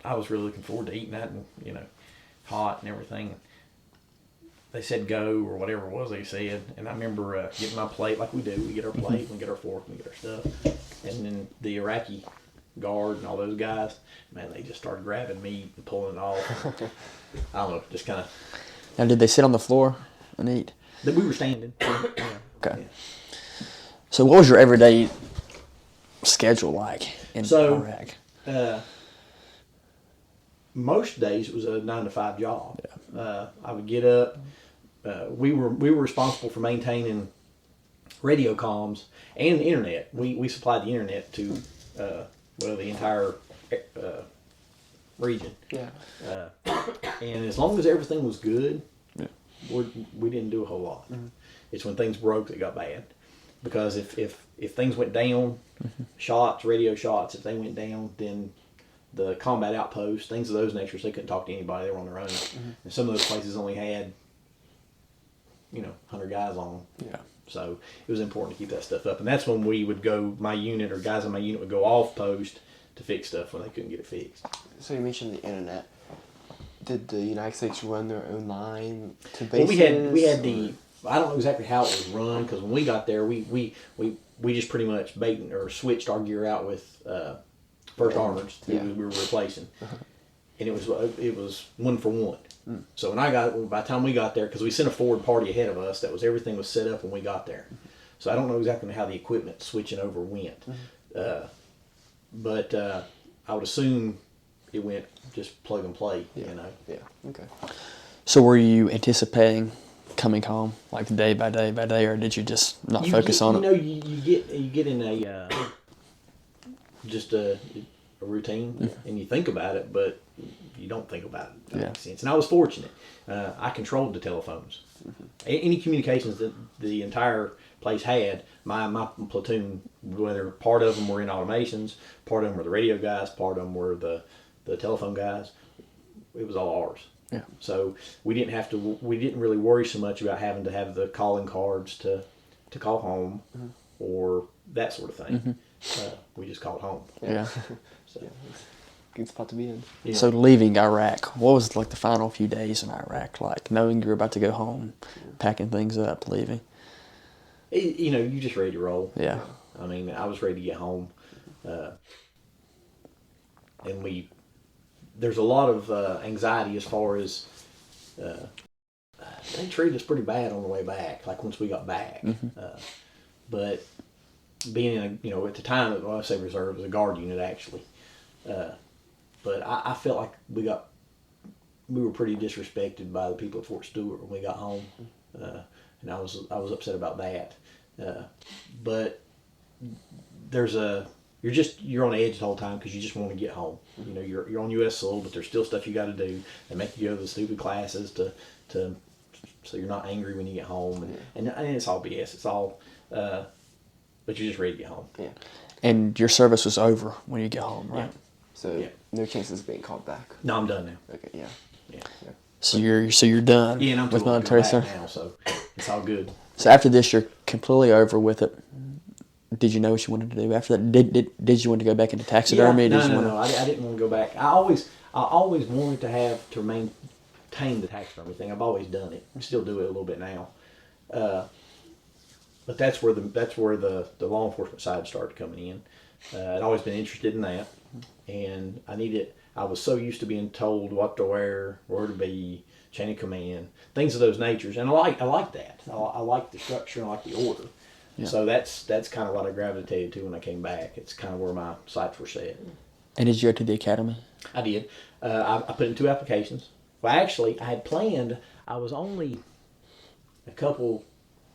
I was really looking forward to eating that, and hot and everything. They said go or whatever it was they said, and I remember getting my plate like we do. We get our plate, we get our fork, we get our stuff, and then the Iraqi guard and all those guys, man, they just started grabbing meat and pulling it off. I don't know, just kind of. Now, did they sit on the floor and eat? We were standing. Okay. Yeah. So, what was your everyday schedule like in Iraq? Most days it was a 9-to-5 job. Yeah. I would get up. We were responsible for maintaining radio comms, and the internet. We supplied the internet to the entire region. Yeah. And as long as everything was good, Yeah. we didn't do a whole lot. It's when things broke that got bad. Because if things went down, shots, radio shots, if they went down, then the combat outposts, things of those natures, they couldn't talk to anybody. They were on their own. And some of those places only had, 100 guys on them. Yeah. So it was important to keep that stuff up. And that's when we would go, my unit or guys in my unit would go off post to fix stuff when they couldn't get it fixed. So you mentioned the internet. Did the United States run their own line to bases? Well, we had the, I don't know exactly how it was run, because when we got there, we just pretty much switched our gear out with First Armors that we were replacing, and it was one for one. So by the time we got there, because we sent a forward party ahead of us, everything was set up when we got there. So I don't know exactly how the equipment switching over went, but I would assume it went just plug and play. Yeah. Okay. So were you anticipating coming home like day by day by day, or did you just not focus on it? You get in a just a routine, and you think about it, but you don't think about it. If that makes sense. And I was fortunate. I controlled the telephones. Any communications that the entire place had, my platoon, whether part of them were in automations, part of them were the radio guys, part of them were the telephone guys, it was all ours. Yeah. So we didn't really worry so much about having to have the calling cards to call home or that sort of thing. We just called home. Yeah. So, Good spot to be in. yeah. So leaving Iraq, what was like the final few days in Iraq like, knowing you were about to go home, packing things up, leaving? You just ready to roll. Yeah. I mean, I was ready to get home. And there's a lot of anxiety as far as they treated us pretty bad on the way back, like once we got back. But being in at the time, I say reserve, it was a guard unit actually. But I felt like we were pretty disrespected by the people at Fort Stewart when we got home. And I was upset about that. But you're on edge the whole time because you just want to get home. You're on U.S. soil, but there's still stuff you got to do. They make you go to the stupid classes to so you're not angry when you get home, and it's all BS. It's all, but you're just ready to get home. Yeah. And your service was over when you get home, right? Yeah. So no chances of being called back. No, I'm done now. Okay. Yeah. Yeah. So you're done Yeah, and I'm with too old to go military back service. now, so it's all good. So after this, you're completely over with it. Did you know what you wanted to do after that? Did you want to go back into taxidermy? No. I didn't want to go back. I always wanted to maintain the taxidermy thing. I've always done it. I still do it a little bit now. But that's where the law enforcement side started coming in. I'd always been interested in that, and I was so used to being told what to wear, where to be, chain of command, things of those natures, and I like that. I like the structure and I like the order. Yeah. So that's kind of what I gravitated to when I came back. It's kind of where my sights were set. And did you go to the academy? I did. I put in 2 applications. Well, actually, I had planned. I was only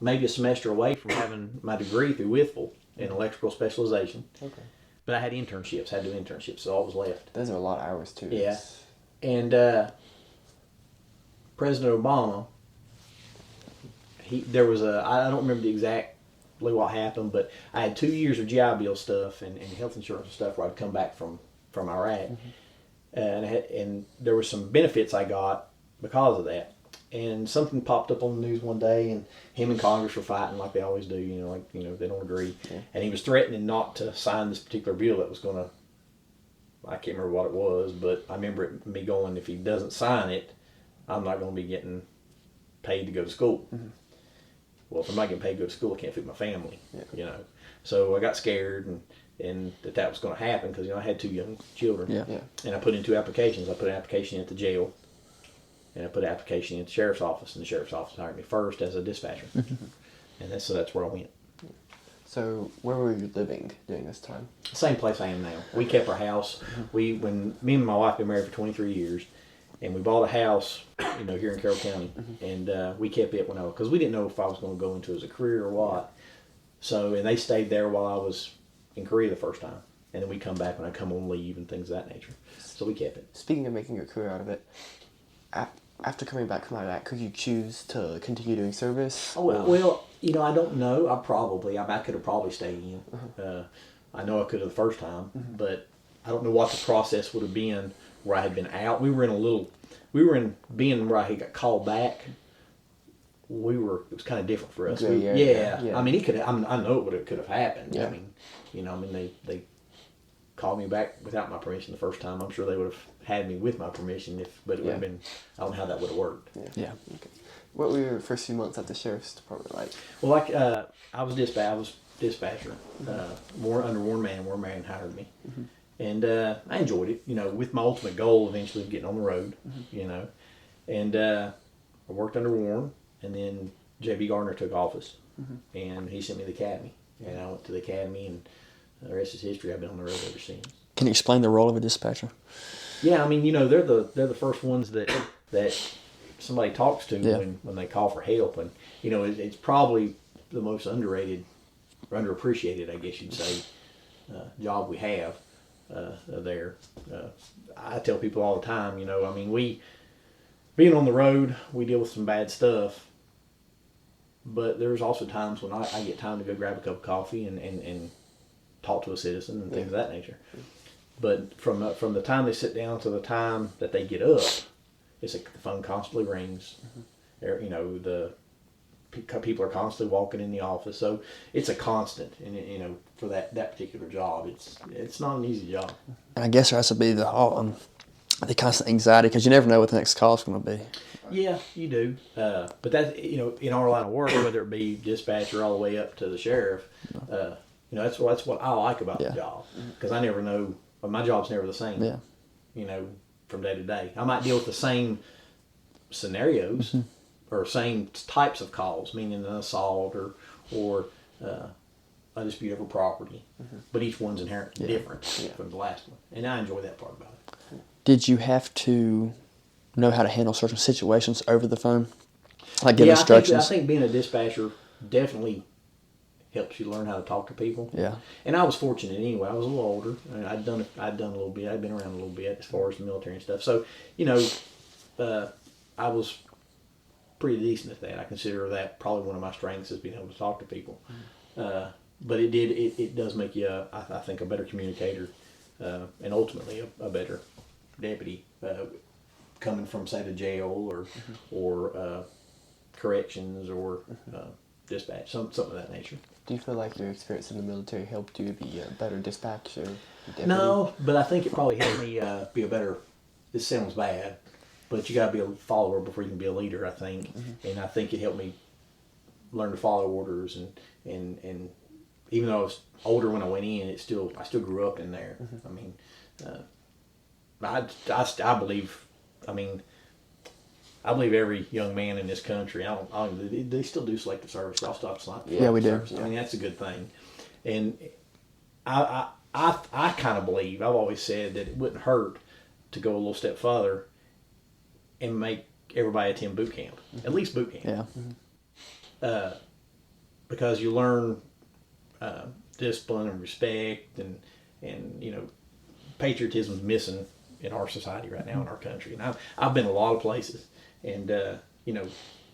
maybe a semester away from having my degree through Withville in electrical specialization. Okay. But I had internships. I had to do internships, so all was left. Those are a lot of hours too. Yeah. And President Obama, there was I don't remember exactly what happened, but I had 2 years of GI Bill stuff and health insurance stuff where I'd come back from Iraq. And there were some benefits I got because of that. And something popped up on the news one day, and him and Congress were fighting like they always do, they don't agree. Yeah. And he was threatening not to sign this particular bill that was going to, I can't remember what it was, but I remember me going, if he doesn't sign it, I'm not going to be getting paid to go to school. Well, if I'm not getting paid to go to school, I can't feed my family, So I got scared and that was going to happen because, I had 2 young children. Yeah. And I put in 2 applications. I put an application at the jail, and I put an application at the sheriff's office, and the sheriff's office hired me first as a dispatcher. And that's where I went. So where were you living during this time? Same place I am now. We kept our house. When me and my wife been married for 23 years, and we bought a house, here in Carroll County, and we kept it because we didn't know if I was going to go into it as a career or what. So, and they stayed there while I was in Korea the first time. And then we come back when I come on leave and things of that nature. So we kept it. Speaking of making a career out of it, after coming back from Iraq, could you choose to continue doing service? Oh, well, I don't know. I could have probably stayed in. I know I could have the first time, but I don't know what the process would have been where I had been out. Being where I got called back. It was kind of different for us. Yeah. I mean, I know it could have happened. Yeah. They called me back without my permission the first time. I'm sure they would have had me with my permission but it would have been, I don't know how that would have worked. Yeah. Okay. What were your first few months at the sheriff's department like? Well, I was dispatcher. Warren Mann hired me. And I enjoyed it, with my ultimate goal eventually of getting on the road, And I worked under Warren, and then J.B. Gardner took office, and he sent me to the academy. And I went to the academy, and the rest is history. I've been on the road ever since. Can you explain the role of a dispatcher? Yeah, I mean, they're the first ones that somebody talks to when they call for help, and it's probably the most underrated or underappreciated, I guess you'd say, job we have there. I tell people all the time, we being on the road, we deal with some bad stuff, but there's also times when I get time to go grab a cup of coffee and talk to a citizen and things of that nature. But from the time they sit down to the time that they get up, the phone constantly rings. The people are constantly walking in the office, so it's a constant. And for that particular job, it's not an easy job. And I guess there has to be the constant anxiety because you never know what the next call is going to be. Yeah, you do. But that in our line of work, whether it be dispatcher all the way up to the sheriff, that's what I like about the job, because I never know. My job's never the same. Yeah. From day to day, I might deal with the same scenarios or same types of calls, meaning an assault or a dispute over property, but each one's inherently different from the last one, and I enjoy that part about it. Did you have to know how to handle certain situations over the phone, like give instructions? I think being a dispatcher definitely helps you learn how to talk to people. Yeah. And I was fortunate anyway. I was a little older. I'd done a little bit. I'd been around a little bit as far as the military and stuff. So, I was pretty decent at that. I consider that probably one of my strengths is being able to talk to people. But it does make you, I think, a better communicator, and ultimately a better deputy, coming from, say, the jail or corrections or dispatch, something of that nature. Do you feel like your experience in the military helped you be a better dispatcher? No, but I think it probably helped me be a better. This sounds bad, but you got to be a follower before you can be a leader, I think. And I think it helped me learn to follow orders, and even though I was older when I went in, I still grew up in there. I mean, I believe. I mean, I believe every young man in this country, they still do selective service. Y'all stop selective Yeah, we do. service. I mean, that's a good thing. And I kind of believe, I've always said that it wouldn't hurt to go a little step further and make everybody attend boot camp, at least boot camp. Yeah. Because you learn discipline and respect, and patriotism is missing in our society right now in our country. And I've been a lot of places. And,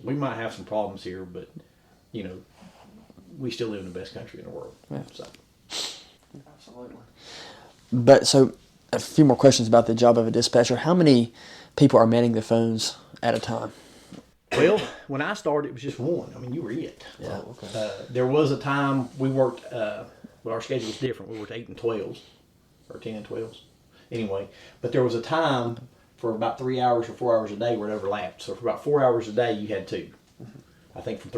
we might have some problems here, but, we still live in the best country in the world. Yeah. So. Absolutely. But so a few more questions about the job of a dispatcher. How many people are manning the phones at a time? Well, when I started, it was just one. I mean, you were it. Yeah. Oh, okay. There was a time we worked, but our schedule was different. We worked 8 and 12s, or 10 and 12s. Anyway, but there was a time for about 3 hours or 4 hours a day where it overlapped. So for about 4 hours a day, you had 2. I think from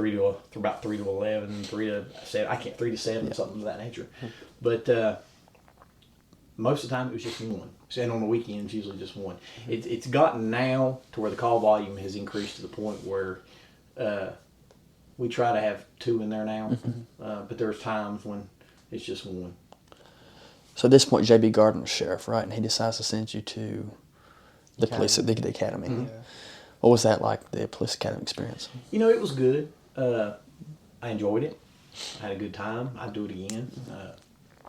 about 3 to 11, 3 to 7. 3 to 7, something of that nature. But most of the time it was just one. And on the weekends, usually just one. It's gotten now to where the call volume has increased to the point where we try to have 2 in there now. But there's times when it's just one. So at this point, J.B. Gardner's sheriff, right? And he decides to send you to the police at the academy. Yeah. What was that like, the police academy experience? It was good. I enjoyed it. I had a good time. I'd do it again.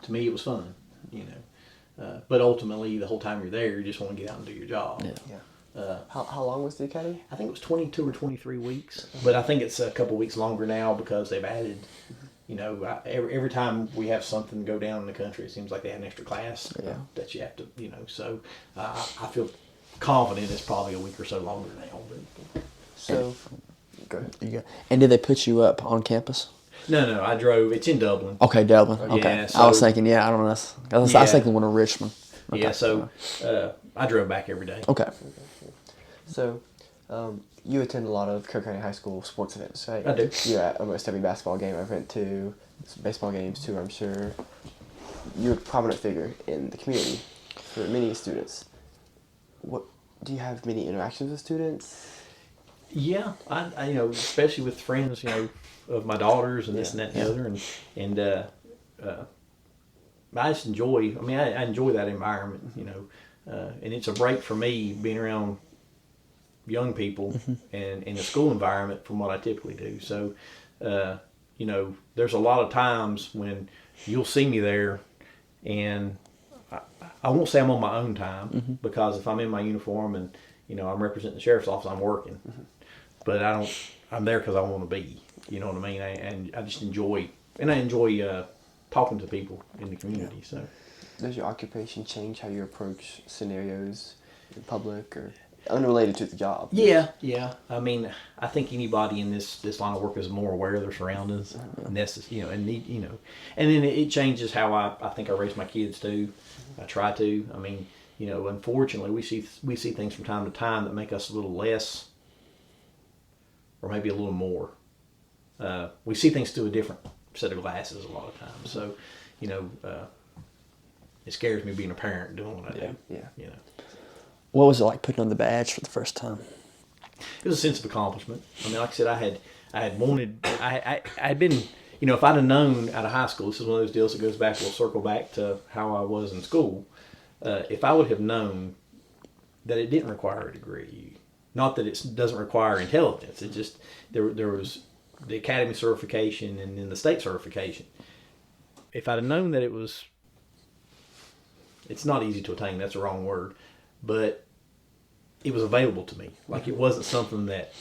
To me, it was fun, you know. But ultimately, the whole time you're there, you just want to get out and do your job. Yeah. How long was the academy? I think it was 22 or 23 weeks, but I think it's a couple weeks longer now because they've added, you know, every time we have something go down in the country, it seems like they have an extra class that you have to, you know. So I feel confident it's probably a week or so longer now. But. So, go ahead. And did they put you up on campus? No, I drove. It's in Dublin. Okay, Dublin. Okay. Yeah, I was thinking, I don't know. I was thinking one in Richmond. Okay. Yeah, so I drove back every day. Okay. So, you attend a lot of Cook County High School sports events, right? I do. You're at almost every basketball game I've went to, some baseball games too, I'm sure. You're a prominent figure in the community for many students. What do you have many interactions with students? Yeah, I you know, especially with friends, you know, of my daughters and this and that and the other, and I just enjoy. I mean, I enjoy that environment, you know, and it's a break for me being around young people and in the school environment from what I typically do. So, you know, there's a lot of times when you'll see me there, and I won't say I'm on my own time because if I'm in my uniform and you know I'm representing the sheriff's office, I'm working. But I'm there because I want to be. You know what I mean? And I just enjoy, and I enjoy talking to people in the community. So, does your occupation change how you approach scenarios in public or unrelated to the job? Yeah. I mean, I think anybody in this line of work is more aware of their surroundings, you know, and need, you know, and then it changes how I think I raise my kids too. I try to. I mean, you know, unfortunately, we see things from time to time that make us a little less, or maybe a little more. We see things through a different set of glasses a lot of times. So, you know, it scares me being a parent doing what I do. Yeah. You know. What was it like putting on the badge for the first time? It was a sense of accomplishment. I mean, like I said, I had been, you know, if I'd have known out of high school, this is one of those deals that goes back, we'll circle back to how I was in school. If I would have known that it didn't require a degree, not that it doesn't require intelligence, it just, there was the academy certification and then the state certification. If I'd have known that it's not easy to attain, that's the wrong word, but it was available to me. Like it wasn't something that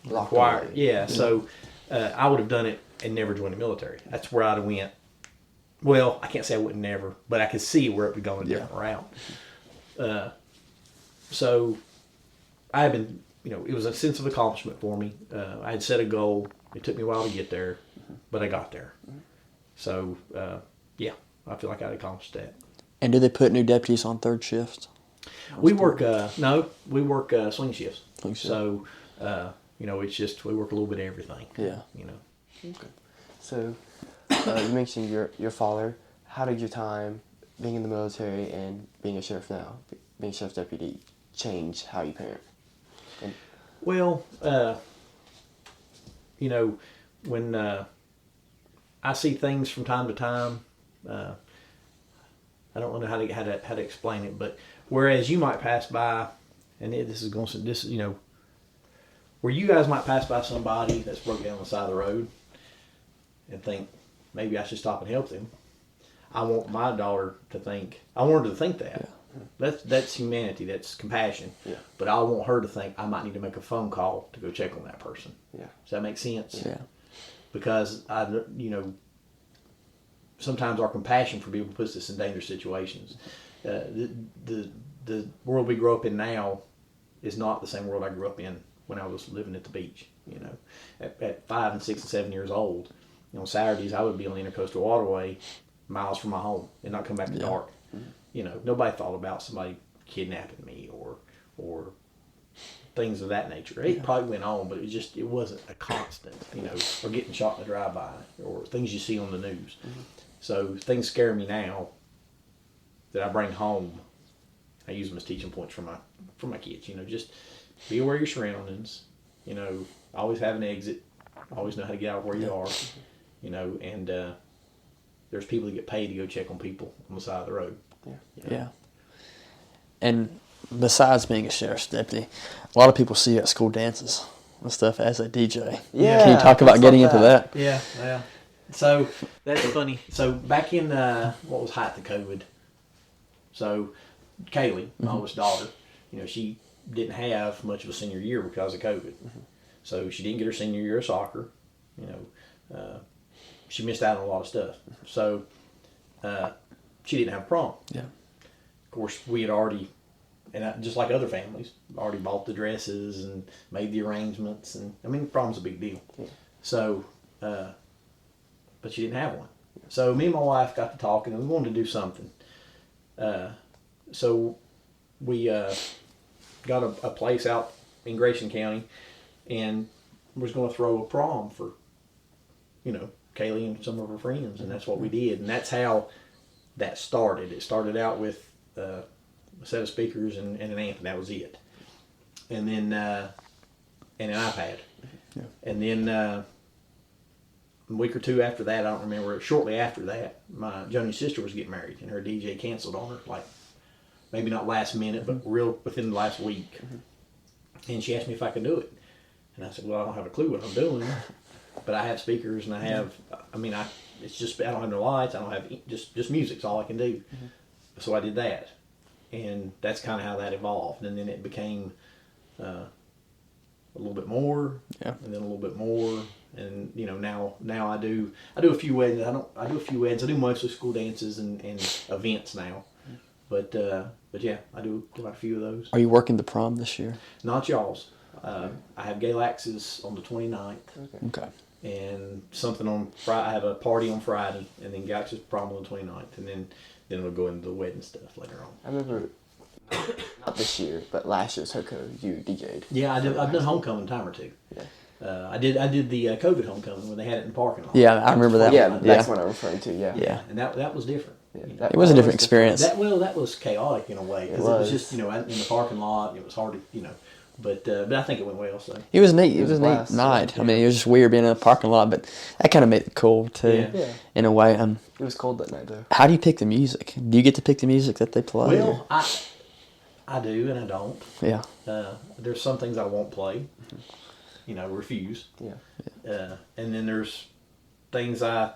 required. Yeah, so I would have done it and never joined the military. That's where I'd have went. Well, I can't say I wouldn't never, but I could see where it would go a different route. So I had been, you know, it was a sense of accomplishment for me. I had set a goal. It took me a while to get there, but I got there. So, yeah, I feel like I'd accomplished that. And do they put new deputies on third shift? We work, we work swing shifts. Swing shift. So, you know, it's just, we work a little bit of everything. Yeah. You know. Okay. So, you mentioned your father. How did your time being in the military and being a sheriff now, being a sheriff's deputy, change how you parent? Well, you know, when I see things from time to time, I don't know how to explain it, but whereas you might pass by, and this is you know, where you guys might pass by somebody that's broke down on the side of the road, and think maybe I should stop and help them. I want my daughter to think. I want her to think that. Yeah. That's humanity. That's compassion. Yeah. But I want her to think I might need to make a phone call to go check on that person. Yeah. Does that make sense? Yeah. Because you know, sometimes our compassion for people puts us in dangerous situations. The world we grow up in now is not the same world I grew up in when I was living at the beach. You know, at 5 and 6 and 7 years old, you know, Saturdays I would be on the Intercoastal Waterway, miles from my home, and not come back to dark. Mm-hmm. You know, nobody thought about somebody kidnapping me or things of that nature. It probably went on, but it wasn't a constant. You know, or getting shot in a drive-by or things you see on the news. Mm-hmm. So things scare me now that I bring home. I use them as teaching points for my kids. You know, just be aware of your surroundings. You know, always have an exit. Always know how to get out of where you are. You know, and there's people that get paid to go check on people on the side of the road. Yeah. You know? Yeah. And besides being a sheriff's deputy, a lot of people see you at school dances and stuff as a DJ. Yeah. Can you talk about getting into that? Yeah. So that's funny. So back in what was height of COVID. So Kaylee, my oldest daughter, she didn't have much of a senior year because of COVID. So she didn't get her senior year of soccer. She missed out on a lot of stuff. So she didn't have prom. Yeah. Of course, we had already, just like other families, already bought the dresses and made the arrangements. And I mean, prom's a big deal. Yeah. So, but she didn't have one. So me and my wife got to talking, and we wanted to do something. So we got a place out in Grayson County, and was going to throw a prom for, Kaylee and some of her friends, and that's what we did, and that's how that started. It started out with a set of speakers and an amp, and that was it, and then and an iPad, and then a week or two after that, I don't remember. Shortly after that, my Joni's sister was getting married, and her DJ canceled on her, like maybe not last minute, but real within the last week, and she asked me if I could do it, and I said, well, I don't have a clue what I'm doing. But I have speakers, and I have, it's just, I don't have no lights, I don't have, just music's all I can do. So I did that. And that's kind of how that evolved. And then it became a little bit more, and then a little bit more. And, now I do a few weddings. I do a few weddings. I do mostly school dances and events now. But yeah, I do quite a few of those. Are you working the prom this year? Not y'all's. I have Galax's on the 29th. Okay. And something on Friday. I have a party on Friday, and then Galaxy's prom on the 29th, and then we'll go into the wedding stuff later on. I remember, not this year, but last year's HOCO, you DJ'd. Yeah, I've done homecoming a time or two. Yeah. I did the COVID homecoming when they had it in the parking lot. Yeah, I remember that. Yeah, one. that's what I'm referring to, yeah. Yeah. And that was different. Yeah, It was a different experience. That was chaotic in a way, because it was just in the parking lot. It was hard to but I think it went well. So It was neat. It was a neat blast. night. I mean, it was just weird being in a parking lot, but that kind of made it cool too, Yeah. in a way. It was cold that night, though. How do you pick the music? Do you get to pick the music that they play? well, I do and I don't. Yeah. There's some things I won't play. Refuse. Yeah. And then there's things I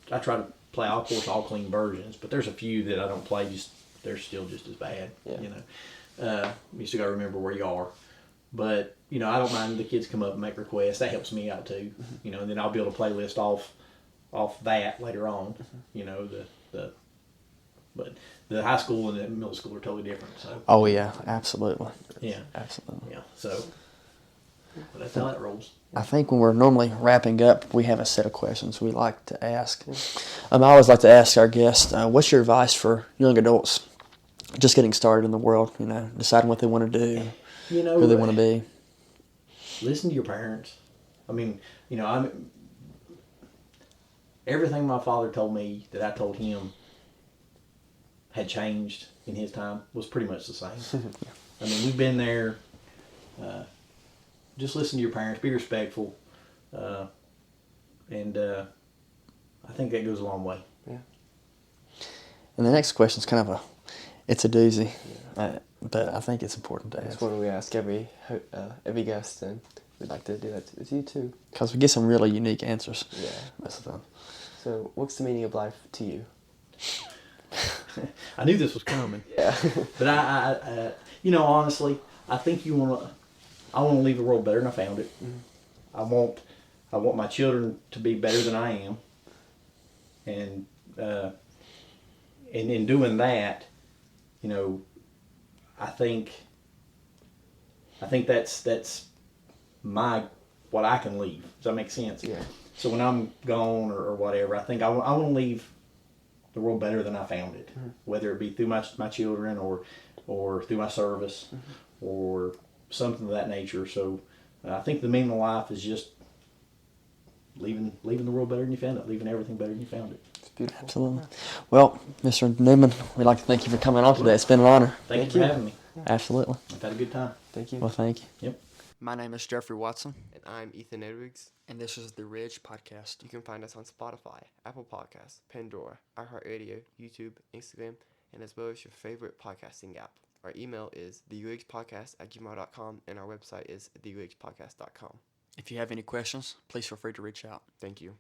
try to play, of course, all clean versions, but there's a few that I don't play. They're still just as bad. Yeah. You still got to remember where you are. But I don't mind the kids come up and make requests. That helps me out too. And then I'll build a playlist off that later on. But the high school and the middle school are totally different. So Oh yeah, absolutely. yeah, Absolutely. yeah. So but that's how that rolls. I think when we're normally wrapping up, we have a set of questions we like to ask. I always like to ask our guests, what's your advice for young adults just getting started in the world, deciding what they want to do, who they want to be? Listen to your parents. I mean, everything my father told me that I told him had changed in his time was pretty much the same. I mean, we've been there. Just listen to your parents. Be respectful. And I think that goes a long way. Yeah. And the next question is kind of it's a doozy, but I think it's important to That's ask. one we ask every guest, and we'd like to do that with you too. Because we get some really unique answers. Yeah. Most of the time. So, what's the meaning of life to you? I knew this was coming. Yeah. But I honestly, I think I want to leave the world better than I found it. Mm-hmm. I want my children to be better than I am. And in doing that, I think that's what I can leave. Does that make sense? Yeah. So when I'm gone or whatever, I think I want to leave the world better than I found it, whether it be through my children or through my service or something of that nature. So I think the meaning of life is just leaving the world better than you found it, leaving everything better than you found it. It's beautiful. Absolutely. Well, Mr. Newman, we'd like to thank you for coming on today. It's been an honor. Thank you for having me. Absolutely. I've had a good time. Thank you. Well, thank you. Yep. My name is Jeffrey Watson, And I'm Ethan Edwigs. and this is the Ridge Podcast. You can find us on Spotify, Apple Podcasts, Pandora, iHeartRadio, YouTube, Instagram, and as well as your favorite podcasting app. Our email is theugspodcast@gmail.com, and our website is theugspodcast.com. If you have any questions, please feel free to reach out. Thank you.